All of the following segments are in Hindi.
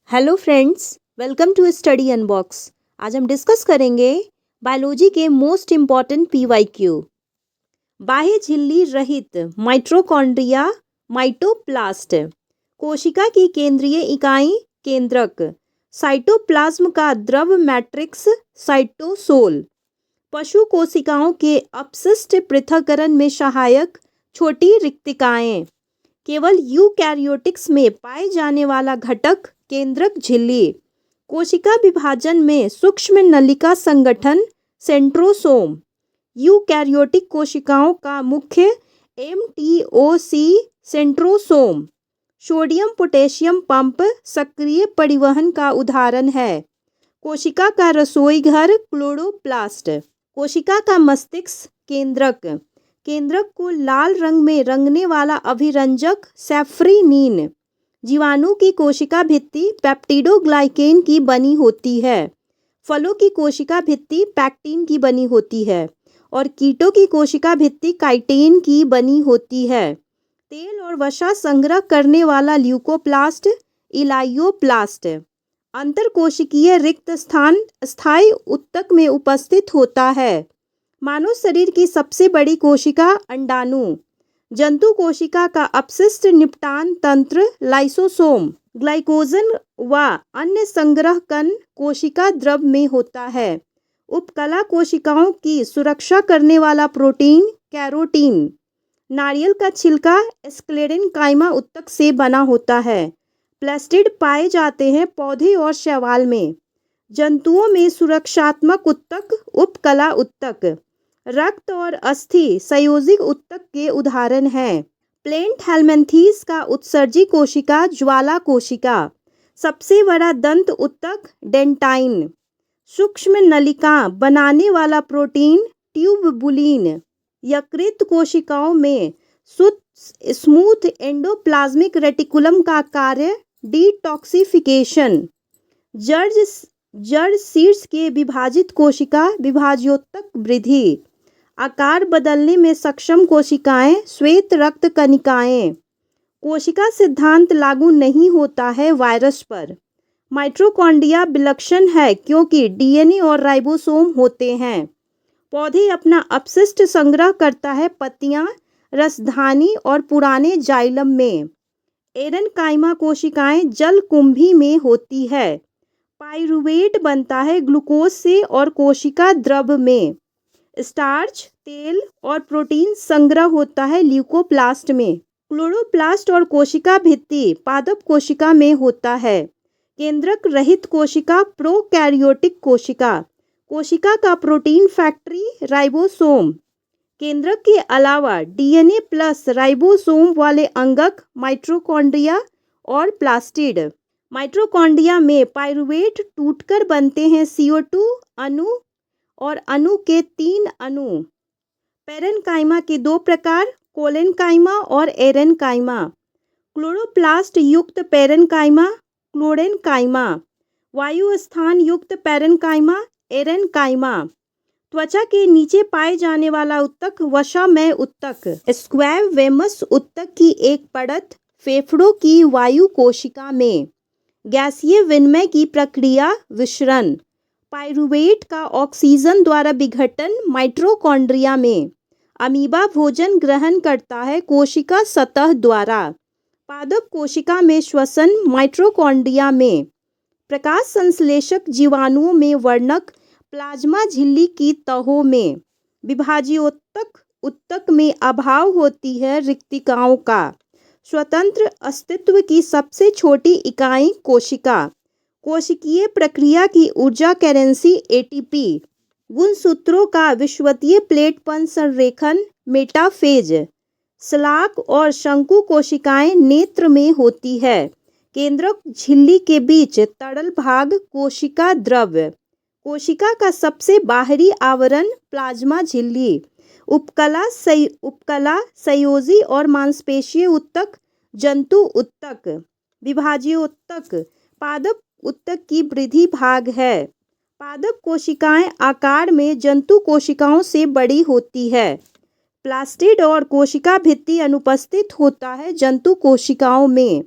Hello friends, welcome to Study Unbox. आज हम डिस्कस करेंगे बायोलॉजी के मोस्ट इम्पॉर्टेंट पीवाईक्यू। बाह्य झिल्ली रहित माइटोकॉन्ड्रिया माइटोप्लास्ट। कोशिका की केंद्रीय इकाई केंद्रक। साइटोप्लाज्म का द्रव मैट्रिक्स साइटोसोल। पशु कोशिकाओं के अपशिष्ट पृथक्करण में सहायक छोटी रिक्तिकाएं। केवल यूकैरियोटिक्स में पाए जाने वाला घटक केंद्रक झिल्ली। कोशिका विभाजन में सूक्ष्म नलिका संगठन सेंट्रोसोम। यूकैरियोटिक कोशिकाओं का मुख्य एमटीओसी सेंट्रोसोम। सोडियम पोटेशियम पंप सक्रिय परिवहन का उदाहरण है। कोशिका का रसोई घर क्लोरोप्लास्ट। कोशिका का मस्तिष्क केंद्रक। केंद्रक को लाल रंग में रंगने वाला अभिरंजक सेफ्रिनीन। जीवाणु की कोशिका भित्ति पेप्टिडोग्लाइकेन की बनी होती है। फलों की कोशिका भित्ति पैक्टिन की बनी होती है और कीटों की कोशिका भित्ति काइटिन की बनी होती है। तेल और वसा संग्रह करने वाला ल्यूकोप्लास्ट इलायोप्लास्ट। अंतरकोशिकीय रिक्त स्थान स्थायी ऊतक में उपस्थित होता है। मानव शरीर की सबसे बड़ी कोशिका अंडाणु। जंतु कोशिका का अपशिष्ट निपटान तंत्र लाइसोसोम। ग्लाइकोजन व अन्य संग्रह कण कोशिका द्रव में होता है। उपकला कोशिकाओं की सुरक्षा करने वाला प्रोटीन कैरोटीन। नारियल का छिलका स्क्लेरेन्काइमा ऊतक से बना होता है। प्लास्टिड पाए जाते हैं पौधे और शैवाल में। जंतुओं में सुरक्षात्मक ऊतक उपकला ऊतक। रक्त और अस्थि संयोजित ऊतक के उदाहरण हैं। प्लेंट हेलमिन्थेस का उत्सर्जी कोशिका ज्वाला कोशिका। सबसे बड़ा दंत ऊतक डेंटाइन। सूक्ष्म नलिका बनाने वाला प्रोटीन ट्यूबुलिन। यकृत कोशिकाओं में स्मूथ एंडोप्लाज्मिक रेटिकुलम का कार्य डिटॉक्सिफिकेशन। जड़ शीर्ष के विभाजित कोशिका विभाज्योतक वृद्धि। आकार बदलने में सक्षम कोशिकाएं श्वेत रक्त कणिकाएं। कोशिका सिद्धांत लागू नहीं होता है वायरस पर। माइटोकॉन्ड्रिया विलक्षण है क्योंकि डीएनए और राइबोसोम होते हैं। पौधे अपना अपशिष्ट संग्रह करता है पत्तियां, रसधानी और पुराने जाइलम में। एरेनकाइमा कोशिकाएं जलकुंभी में होती है। पाइरूवेट बनता है ग्लूकोज से और कोशिका द्रव में। स्टार्च, तेल और प्रोटीन संग्रह होता है ल्यूकोप्लास्ट में। क्लोरोप्लास्ट और कोशिका भित्ति पादप कोशिका में होता है। केंद्रक रहित कोशिका प्रोकैरियोटिक कोशिका। कोशिका का प्रोटीन फैक्ट्री राइबोसोम। केंद्रक के अलावा डीएनए प्लस राइबोसोम वाले अंगक माइटोकॉन्ड्रिया और प्लास्टिड। माइटोकॉन्ड्रिया में पाइरूवेट टूटकर बनते हैं CO2 अणु और अणु के 3 अणु। पेरेन्काइमा के 2 प्रकार कोलेन्काइमा और एरेन्काइमा। क्लोरोप्लास्ट युक्त पेरेन्काइमा क्लोरेन्काइमा। वायु स्थान युक्त पेरेन्काइमा एरेन्काइमा। त्वचा के नीचे पाए जाने वाला ऊतक वसामय ऊतक। स्क्वैमोस ऊतक की एक परत फेफड़ों की वायु कोशिका में। गैसीय विनिमय की प्रक्रिया विसरण। पाइरूवेट का ऑक्सीजन द्वारा विघटन माइटोकॉन्ड्रिया में। अमीबा भोजन ग्रहण करता है कोशिका सतह द्वारा। पादप कोशिका में श्वसन माइटोकॉन्ड्रिया में। प्रकाश संश्लेषक जीवाणुओं में वर्णक प्लाज्मा झिल्ली की तहों में। विभाज्योतक ऊतक में अभाव होती है रिक्तिकाओं का। स्वतंत्र अस्तित्व की सबसे छोटी इकाई कोशिका। कोशिकीय प्रक्रिया की ऊर्जा करेंसी ATP। गुणसूत्रों का विषुवतीय प्लेटपन संरेखन मेटाफेज। स्लाक और शंकु कोशिकाएं नेत्र में होती है। केंद्रक झिल्ली के बीच तरल भाग कोशिका द्रव। कोशिका का सबसे बाहरी आवरण प्लाज्मा झिल्ली। उपकला संयोजी और मांसपेशीय ऊतक जंतु ऊतक। विभाज्योतक पादप ऊतक की वृद्धि भाग है। पादप कोशिकाएं आकार में जंतु कोशिकाओं से बड़ी होती है। प्लास्टिड और कोशिका भित्ति अनुपस्थित होता है जंतु कोशिकाओं में।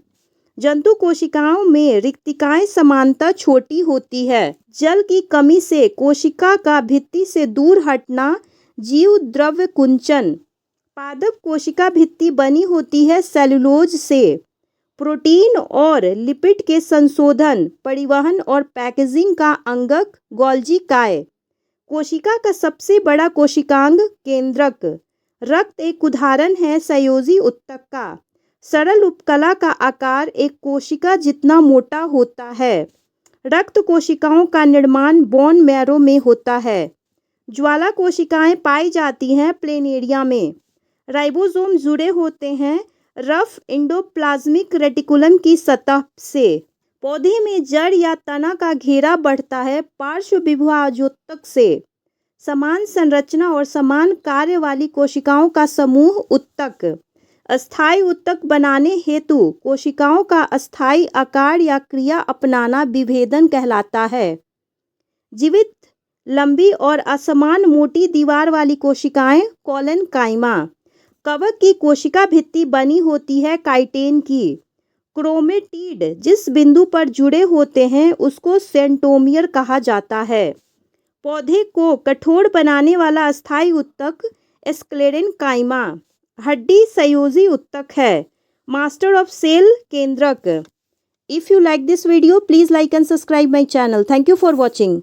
जंतु कोशिकाओं में रिक्तिकाएं समानता छोटी होती है। जल की कमी से कोशिका का भित्ति से दूर हटना जीव द्रव्य कुंचन। पादप कोशिका भित्ति बनी होती है सेलुलोज से। प्रोटीन और लिपिड के संशोधन, परिवहन और पैकेजिंग का अंगक गोल्जी काय। कोशिका का सबसे बड़ा कोशिकांग केंद्रक। रक्त एक उदाहरण है संयोजी ऊतक का। सरल उपकला का आकार एक कोशिका जितना मोटा होता है। रक्त कोशिकाओं का निर्माण बोन मैरो में होता है। ज्वाला कोशिकाएं पाई जाती हैं प्लेनेरिया में। राइबोसोम जुड़े होते हैं रफ एंडोप्लाज्मिक रेटिकुलम की सतह से। पौधे में जड़ या तना का घेरा बढ़ता है पार्श्व विभाजोत्तक से। समान संरचना और समान कार्य वाली कोशिकाओं का समूह ऊतक। अस्थायी ऊतक बनाने हेतु कोशिकाओं का अस्थायी आकार या क्रिया अपनाना विभेदन कहलाता है। जीवित लंबी और असमान मोटी दीवार वाली कोशिकाएं कोलेनकाइमा। कवक की कोशिका भित्ति बनी होती है काइटेन की। क्रोमेटिड जिस बिंदु पर जुड़े होते हैं उसको सेंट्रोमियर कहा जाता है। पौधे को कठोर बनाने वाला अस्थायी ऊतक स्क्लेरेनकाइमा। हड्डी संयोजी ऊतक है। मास्टर ऑफ सेल केंद्रक। If you like this video please like and subscribe my channel. Thank you for watching.